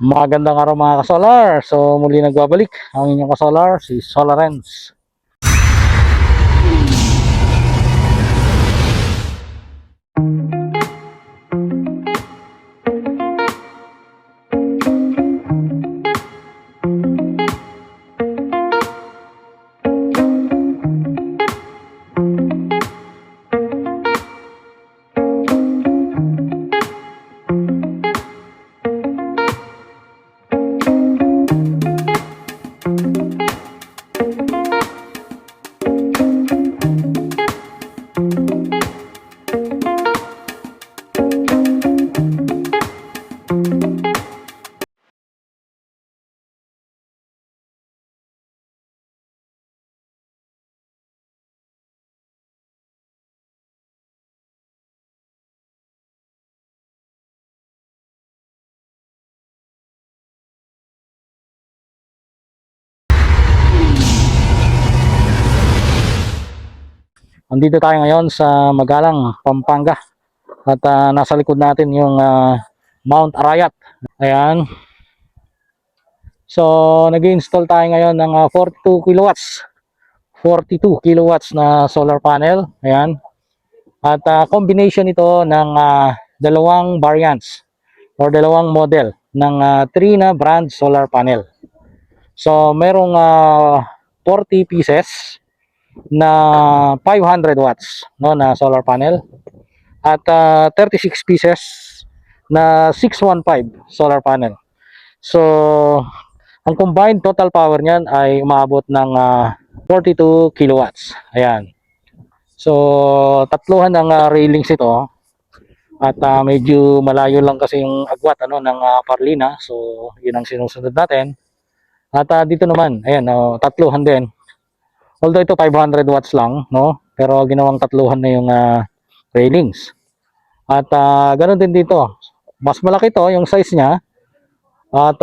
Magandang araw mga ka-solar. So muli nagbabalik ang inyong ka-solar, si Solarens. Andito tayo ngayon sa Magalang, Pampanga. At nasa likod natin yung Mount Arayat. Ayan. So nag-install tayo ngayon ng 42 kilowatts. 42 kilowatts na solar panel. Ayan. At combination ito ng dalawang variants or dalawang model ng 3 na brand solar panel. So merong 40 pieces na 500 watts no, na solar panel at 36 pieces na 615 solar panel. So ang combined total power niyan ay umabot ng 42 kilowatts. Ayan. So tatluhan ang railings ito at medyo malayo lang kasi yung agwat ano ng Parlina. So yun ang sinusunod natin. At dito naman, ayan, tatluhan din. Although ito 500 watts lang, no? Pero ginawang tatluhan na yung railings. At ganoon din dito. Mas malaki to yung size niya. At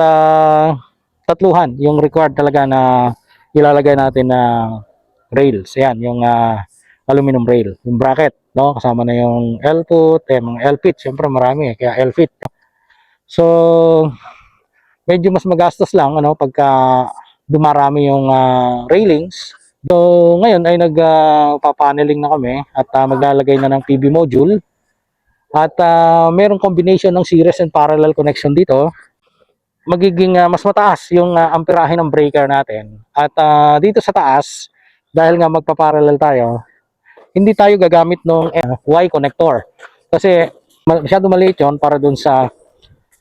tatluhan yung required talaga na ilalagay natin na rails. Ayan, yung aluminum rail, yung bracket, no? Kasama na yung L-foot, mga L-fit, syempre marami, kaya L-fit. So, medyo mas magastos lang ano pagka dumarami yung railings. So ngayon ay nagpapaneling na kami at maglalagay na ng PV module at merong combination ng series and parallel connection dito. Magiging mas mataas yung amperahe ng breaker natin. At dito sa taas, dahil nga magpa-parallel tayo, hindi tayo gagamit ng Y connector. Kasi masyado maliit yun para dun sa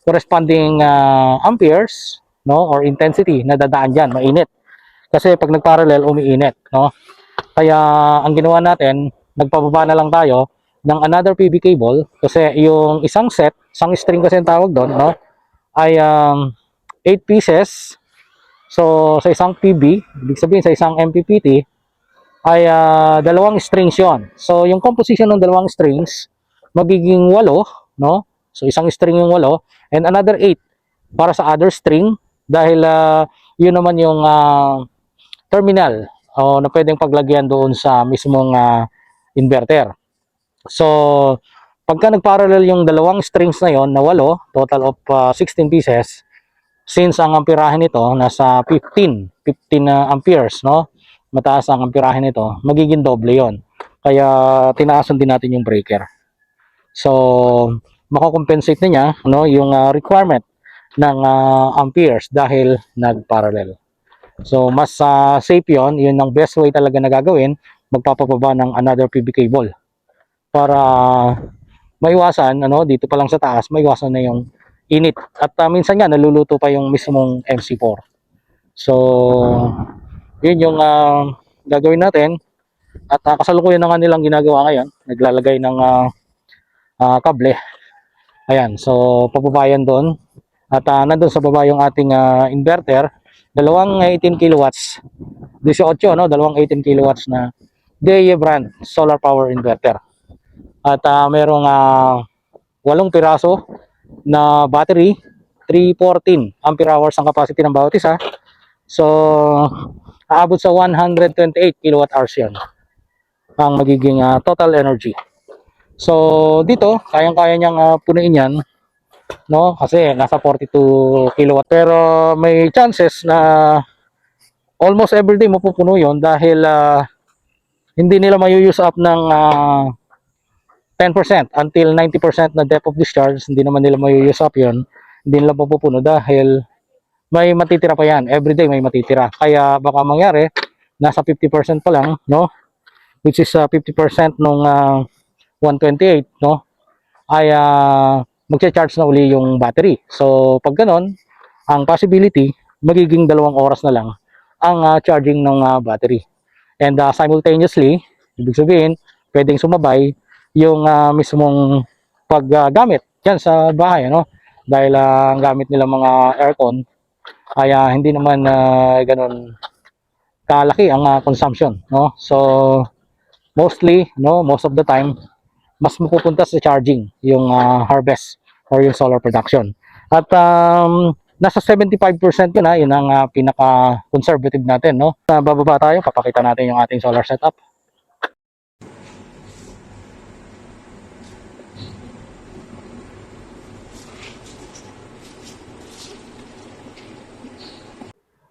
corresponding amperes, no, or intensity na dadaan diyan, mainit. Kasi pag nagparallel umiinit, no? Kaya ang ginawa natin, nagpababa na lang tayo ng another PV cable kasi yung isang set, isang string kasi ang tawag doon, no? Ay 8 pieces. So sa isang PV, ibig sabihin sa isang MPPT ay dalawang strings 'yon. So yung composition ng dalawang strings magiging 8, no? So isang string yung 8 and another 8 para sa other string dahil yun naman yung terminal na pwedeng paglagyan doon sa mismong inverter. So pagka nagparallel yung dalawang strings na yon na 8, total of 16 pieces, since ang amperahe nito nasa 15 amperes, no? Mataas ang amperahe nito, magiging doble yon. Kaya tinaasan din natin yung breaker. So mako-compensate na niya no yung requirement ng amperes dahil nag-parallel. So mas safe yon, yun ang best way talaga na gagawin, magpapababa ng another PV cable para maiwasan ano dito pa lang sa taas, maiwasan na yung init at minsan nga naluluto pa yung mismong MC4. So yun yung gagawin natin at kasalukuyan na nga nilang ginagawa ngayon, naglalagay ng kable. Ayan, so pababayan doon at nandun sa baba yung ating inverter, dalawang 18 kilowatts 18 no, dalawang 18 kilowatts na DEA brand solar power inverter. At merong 8 piraso na battery, 314 ampere hours ang capacity ng bawat isa. So aabot sa 128 kilowatt hours yan ang magiging total energy. So dito, kayang-kaya niyang punuin yan no? Kasi nasa 42 kilowatt. Pero may chances na almost everyday mapupuno yon dahil hindi nila may-use up ng 10% until 90% na depth of discharge. Hindi naman nila may-use up yon. Hindi nila mapupuno dahil may matitira pa yan. Everyday may matitira. Kaya baka mangyari, nasa 50% pa lang, no? Which is 50% nung 128, no? Ay magcha-charge na uli yung battery. So, pag ganon, ang possibility, magiging 2 oras na lang ang charging ng battery. And simultaneously, ibig sabihin, pwedeng sumabay yung mismong paggamit dyan sa bahay, ano? Dahil ang gamit nila mga aircon ay hindi naman ganun kalaki ang consumption, no? So, mostly, no, most of the time, mas mapupunta sa charging yung harvest or yung solar production. At nasa 75% yun yun ang pinaka-conservative natin, no? Bababa tayo, papakita natin yung ating solar setup.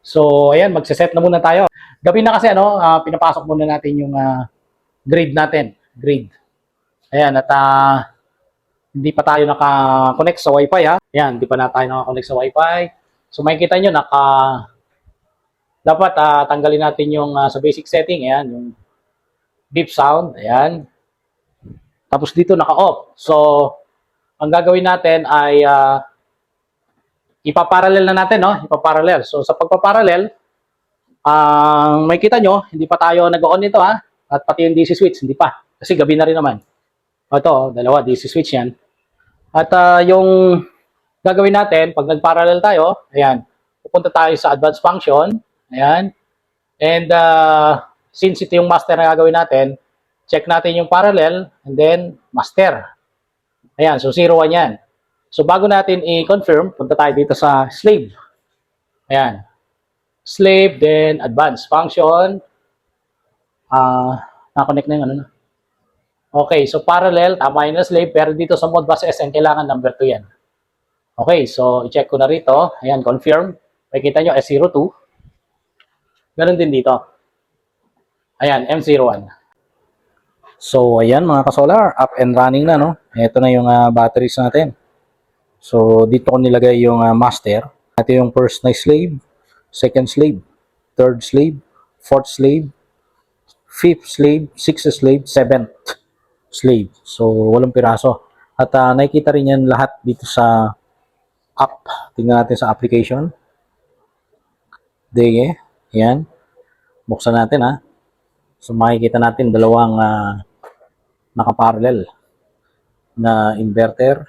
So, ayan, magse-set na muna tayo. Gabi na kasi, ano, pinapasok muna natin yung grid natin. Grid. Ayan, at hindi pa tayo naka-connect sa Wi-Fi, ha. Ayan, hindi pa na tayo naka-connect sa Wi-Fi. So, makikita nyo, dapat tanggalin natin yung sa basic setting. Ayan, yung beep sound. Ayan. Tapos dito naka-off. So, ang gagawin natin ay ipaparallel na natin, no? Ipaparallel. So, sa pagpaparallel, may kita nyo, hindi pa tayo nag-on nito, ha? At pati yung DC switch, hindi pa. Kasi gabi na rin naman. Ito, dalawa, DC switch yan. At yung gagawin natin, pag nag-parallel tayo, ayan, pupunta tayo sa advanced function. Ayan. And since ito yung master na gagawin natin, check natin yung parallel and then master. Ayan, so 0-1 yan. So bago natin i-confirm, punta tayo dito sa slave. Ayan. Slave, then advanced function. Na-connect na yung ano na. Okay, so parallel, tama yun na slave, pero dito sa Modbus SN, kailangan number 2 yan. Okay, so i-check ko na rito. Ayan, confirm. Makikita nyo, S02. Ganun din dito. Ayan, M01. So, ayan mga ka-solar, up and running na, no? Ito na yung batteries natin. So, dito ko nilagay yung master. Ito yung first na slave, second slave, third slave, fourth slave, fifth slave, sixth slave, seventh slave. So, 8 piraso. At nakikita rin yan lahat dito sa app. Tingnan natin sa application. Dige. Ayan. Buksan natin, ha. So, makikita natin dalawang nakaparallel na inverter.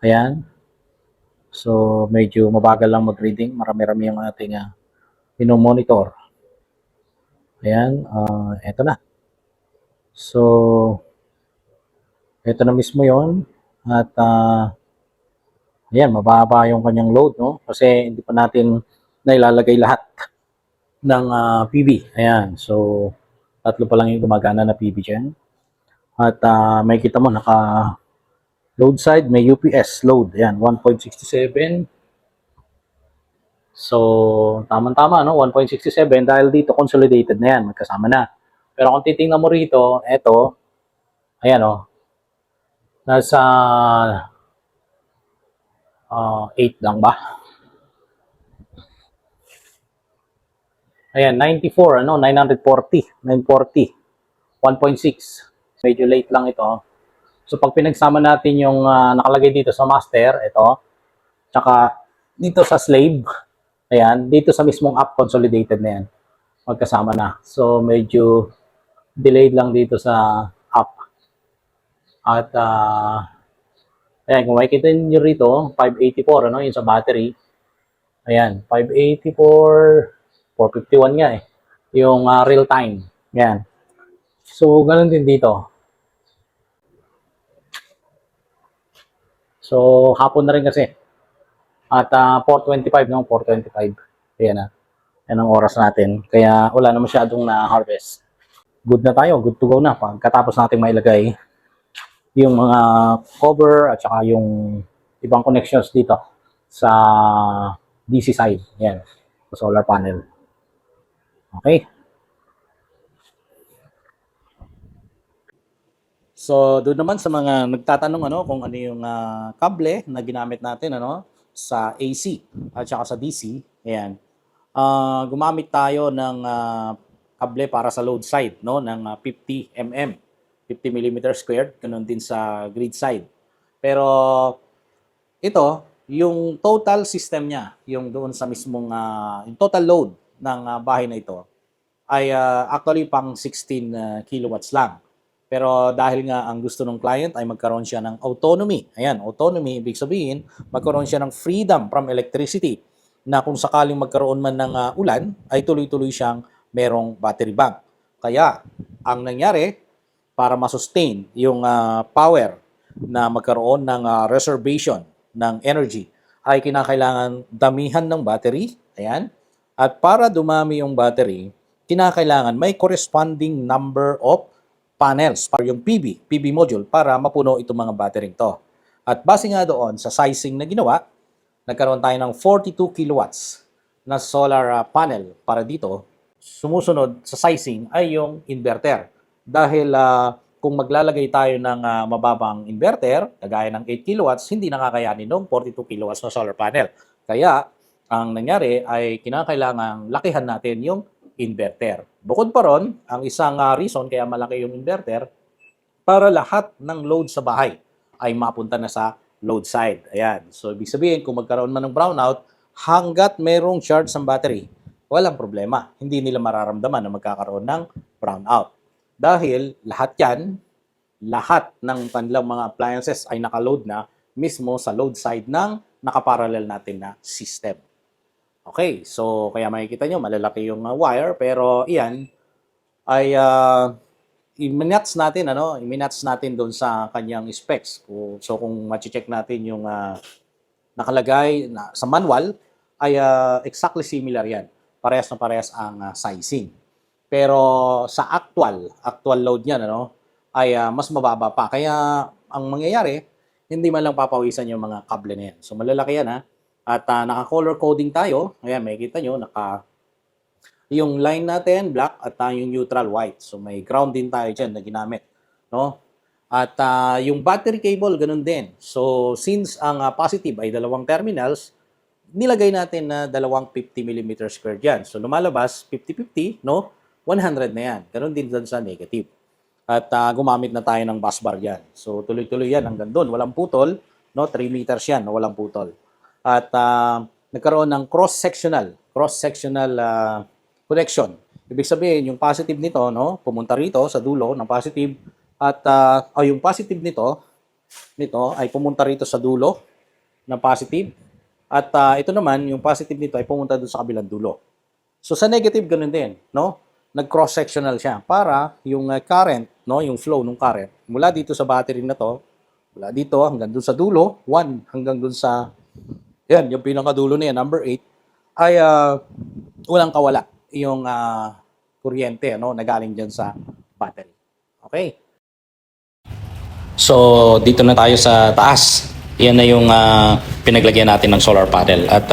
Ayan. So, medyo mabagal lang mag-reading. Marami-rami yung ating pinomonitor. Ayan. Eto na. So, eto na mismo yon. At, ayan, mababa yung kanyang load, no? Kasi hindi pa natin nailalagay lahat ng PV. Ayan. So, 3 pa lang yung gumagana na PV dyan. At may kita mo, load side, may UPS load. Ayan, 1.67. So, tama-tama, no? 1.67 dahil dito consolidated na yan, magkasama na. Pero kung titingnan mo rito, eto, ayan, oh, nasa 8 lang ba? Ayan, 94, 940, 940, 1.6. Medyo late lang ito. So, pag pinagsama natin yung nakalagay dito sa master, ito, tsaka dito sa slave, ayan, dito sa mismong app, consolidated na yan. Magkasama na. So, medyo delayed lang dito sa app. At, ayan, kung makikita nyo rito, 584, yun sa battery. Ayan, 584, 451 nga eh. Yung real time. Ayan. So, ganun din dito. So, hapon na rin kasi. At 4:25, no? 4:25. Ayan na. Yan ang oras natin. Kaya wala na masyadong na-harvest. Good na tayo. Good to go na. Pagkatapos natin mailagay yung mga cover at saka yung ibang connections dito sa DC side. Yan, sa solar panel. Okay. So, doon naman sa mga nagtatanong kung ano yung kable na ginamit natin sa AC at saka sa DC. Ayan. Gumamit tayo ng kable para sa load side ng 50 mm, 50 mm squared, ganun din sa grid side. Pero ito, yung total system niya, yung doon sa mismong yung total load ng bahay na ito ay actually pang 16 kilowatts lang. Pero dahil nga ang gusto ng client ay magkaroon siya ng autonomy. Ayan, autonomy, ibig sabihin, magkaroon siya ng freedom from electricity na kung sakaling magkaroon man ng ulan, ay tuloy-tuloy siyang merong battery bank. Kaya, ang nangyari, para masustain yung power na magkaroon ng reservation ng energy, ay kinakailangan damihan ng battery. Ayan. At para dumami yung battery, kinakailangan may corresponding number of panels para yung PV module para mapuno itong mga battery to. At base nga doon sa sizing na ginawa, nagkaroon tayo ng 42 kilowatts na solar panel para dito. Sumusunod sa sizing ay yung inverter. Dahil kung maglalagay tayo ng mababang inverter, kagaya ng 8 kilowatts, hindi nakakayanin ng 42 kilowatts na solar panel. Kaya, ang nangyari ay kinakailangang lakihan natin yung inverter. Bukod pa ron, ang isang reason kaya malaki yung inverter, para lahat ng load sa bahay ay mapunta na sa load side. Ayan. So, ibig sabihin, kung magkaroon man ng brownout, hanggat merong charge ng battery, walang problema. Hindi nila mararamdaman na magkakaroon ng brownout. Dahil lahat yan, lahat ng kanilang mga appliances ay nakaload na mismo sa load side ng nakaparallel natin na system. Okay, so kaya makikita nyo, malalaki yung wire, pero iyan ay i-match natin, i-match natin doon sa kanyang specs. So kung ma-check natin yung nakalagay sa manual, ay exactly similar yan. Parehas na parehas ang sizing. Pero sa actual load niyan, ay mas mababa pa. Kaya ang mangyayari, hindi man lang papawisan yung mga kable na yan. So malalaki yan At naka-color coding tayo. Ayan, makikita nyo, yung line natin, black, at yung neutral, white. So, may ground din tayo dyan na ginamit. At yung battery cable, ganun din. So, since ang positive ay dalawang terminals, nilagay natin na dalawang 50 mm squared yan. So, lumalabas, 50-50, 100 na yan. Ganun din dun sa negative. At gumamit na tayo ng busbar yan. So, tuloy-tuloy yan hanggang doon. Walang putol, 3 meters yan, walang putol. At nagkaroon ng cross-sectional connection. Ibig sabihin, yung positive nito, pumunta rito sa dulo ng positive, at yung positive nito ay pumunta rito sa dulo ng positive, at ito naman, yung positive nito ay pumunta doon sa kabilang dulo. So sa negative, ganun din, nag-cross-sectional siya para yung current, yung flow ng current, mula dito sa battery na to, mula dito hanggang doon sa dulo, 1 hanggang doon sa yan, yung pinakadulo na yan, number 8, ay walang kawala yung kuryente na galing dyan sa battery. Okay? So, dito na tayo sa taas. Yan na yung pinaglagyan natin ng solar panel. At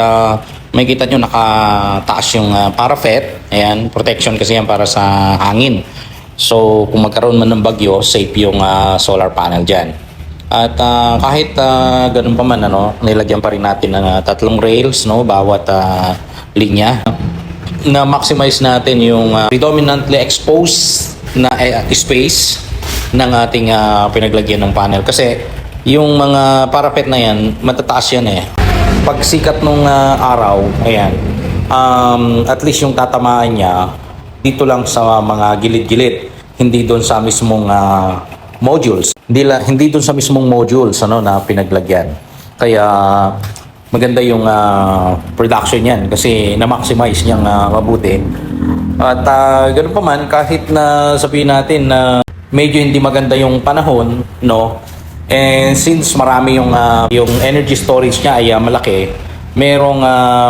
may kita nyo nakataas yung parapet. Ayan, protection kasi yan para sa hangin. So, kung magkaroon man ng bagyo, safe yung solar panel dyan. At kahit ganun pa man, nilagyan pa rin natin ng 3 rails, bawat linya. Na-maximize natin yung predominantly exposed na space ng ating pinaglagyan ng panel. Kasi yung mga parapet na yan, matataas yan Pag sikat nung araw, ayan, at least yung tatamaan niya, dito lang sa mga gilid-gilid, hindi doon sa mismong modules. Hindi doon sa mismong modules na pinaglagyan. Kaya maganda yung production yan kasi na-maximize niyang mabuti. At ganoon pa man, kahit na sabihin natin na medyo hindi maganda yung panahon, and since marami yung energy storage niya ay malaki, merong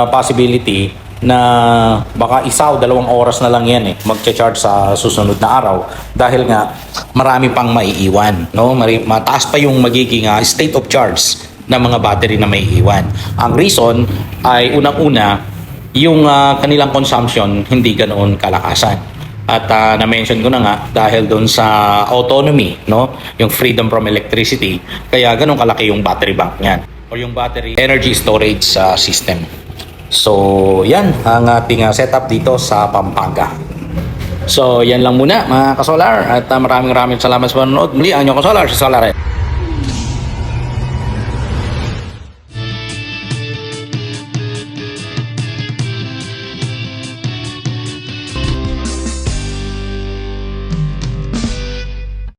possibility na baka 1 o 2 oras na lang yan magcha-charge sa susunod na araw dahil nga marami pang maiiwan, mataas pa yung magiging state of charge ng mga battery na may iwan. Ang reason ay unang-una, yung kanilang consumption hindi ganoon kalakasan. At na-mention ko na nga dahil doon sa autonomy, no, yung freedom from electricity, kaya ganun kalaki yung battery bank niyan or yung battery energy storage system. So, yan ang ating setup dito sa Pampanga. So, yan lang muna mga kasolar at maraming salamat sa panonood. Muli ang inyong kasolar, si Solar.